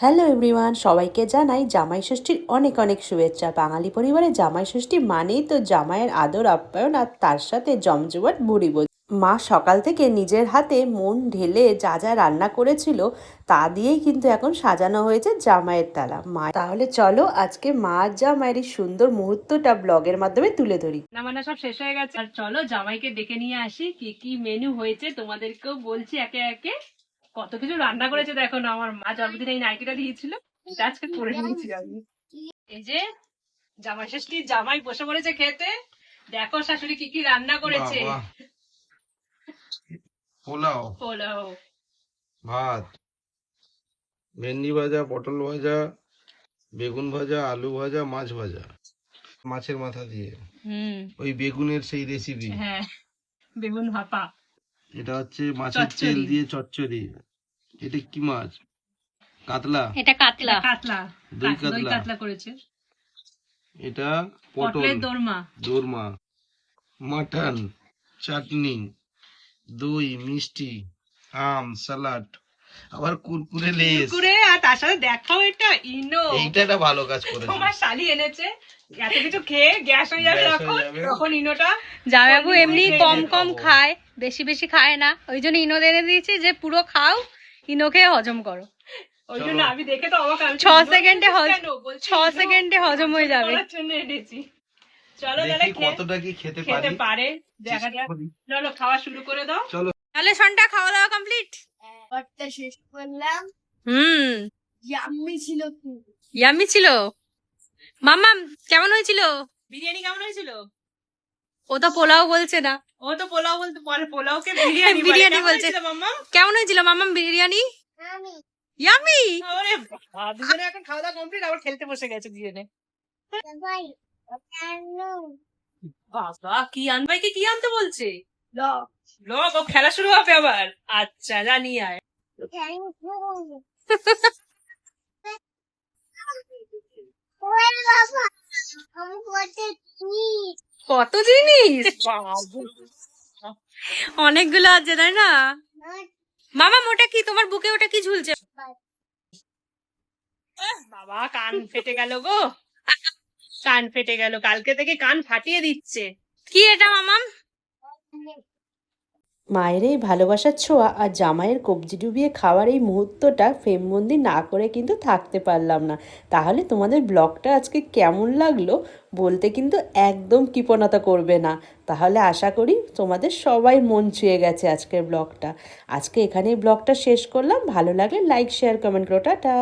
Hello everyone, সবাইকে জানাই জামাই ষষ্ঠীর অনেক অনেক শুভেচ্ছা। বাঙালি পরিবারে জামাই ষষ্ঠী মানেই তো জামাইয়ের আদর আপ্যায়ন আর তার সাথে জমজমাট ভুরিভোজ। মা সকাল থেকে নিজের হাতে মন ঢেলে যা যা রান্না করেছিল তা দিয়েই কিন্তু এখন সাজানো হয়েছে জামাইয়ের থালা। মা তাহলে চলো আজকে মা আর জামাইয়ের এই সুন্দর মুহূর্তটা ব্লগের মাধ্যমে তুলে ধরি। রান্না সব শেষ হয়ে গেছে, আর চলো জামাইকে ডেকে নিয়ে আসি। কি কি মেনু হয়েছে তোমাদেরকেও বলছি একে একে। কত কিছু রান্না করেছে দেখো না। আমার মা জন্মদিন এই নাইটিটা দিয়েছিল, এটা আজকে করে নিয়েছি আমি। এই যে জামাই ষষ্ঠী, জামাই বসে পড়েছে খেতে। দেখো শাশুড়ি কি কি রান্না করেছে। পোলাও, পোলাও, ভাত, ভেন্ডি ভাজা, পটল ভাজা, বেগুন ভাজা, আলু ভাজা, মাছ ভাজা, মাছের মাথা দিয়ে ওই বেগুনের সেই রেসিপি। হ্যাঁ, বেগুন ভাপা। এটা হচ্ছে মাছের তেল দিয়ে চচ্চড়ি। এটা কি মাছ? কাতলা। এটা কাতলা। কাতলা, দই দই কাতলা কাতলা করেছে। এটা পটল পটলের দোরমা। দোরমা, মাটন, চাটনি, দই, মিষ্টি, আম, সালাড, আবার কুরকুরে লেস। কুরকুরে, আর তার সাথে দেখাও এটা ইনো। এইটা একটা ভালো কাজ করেছে। তোমার শালি এনেছে। এত কিছু খেয়ে গ্যাস হয়ে যাবে তখন ইনোটা। জামাইবাবু এমনি কম কম খায়, বেশি বেশি খায় না, ওই জন্য ইনো এনে দিয়েছি যে পুরো খাও, ইনো খেয়ে হজম করো। ওই জন্য আমি দেখে তো অবাক। 6 সেকেন্ডে হজম হয়ে যাবে। চলো তাহলে কতটা কি খেতে পারে দেখা যাক। চলো খাওয়া শুরু করে দাও। চলো তাহলে সন্ধ্যা খাওয়া দাওয়া কমপ্লিট। খাবারটা শেষ করলাম। ইয়াম্মি ছিল খুব। ইয়াম্মি ছিল। মাম্মাম কেমন হয়েছিল? বিরিয়ানি কেমন হয়েছিল? ও তো পোলাও বলছে না, ও তো পোলাও বলতে পারে, পোলাওকে বিরিয়ানি বলছে। মাম্মা কেমন হয়েছিল মাম্মাম বিরিয়ানি? আমি ইয়াম্মি। আরে বাবা, দুজনে এখন খাওয়া দাওয়া কমপ্লিট, আবার খেলতে বসে গেছে দুজনে। ভাই কেন বাবা, কি আনবাই কি আনতে বলছে? লক লোক, ও খেলা শুরু হবে আবার। আচ্ছা, জানি আয়। থ্যাংক ইউ ওরে বাবা আমি করতে কি কত জিনিস, অনেকগুলো আছে তাই না? মামাম ওটা কি, তোমার বুকে ওটা কি ঝুলছে? বাবা, কান ফেটে গেল গো। কান ফেটে গেল, কালকে থেকে কান ফাটিয়ে দিচ্ছে। কি এটা মামাম? মায়ের এই ভালোবাসার ছোঁয়া আর জামাইয়ের কবজি ডুবিয়ে খাওয়ার এই মুহূর্তটা ফ্রেমবন্দি না করে কিন্তু থাকতে পারলাম না। তাহলে তোমাদের ব্লগটা আজকে কেমন লাগলো বলতে কিন্তু একদম কৃপণতা করবে না। তাহলে আশা করি তোমাদের সবাই মন ছুঁয়ে গেছে আজকের ব্লগটা। আজকে এখানেই ব্লগটা শেষ করলাম। ভালো লাগলে লাইক, শেয়ার, কমেন্ট করো। টাটা।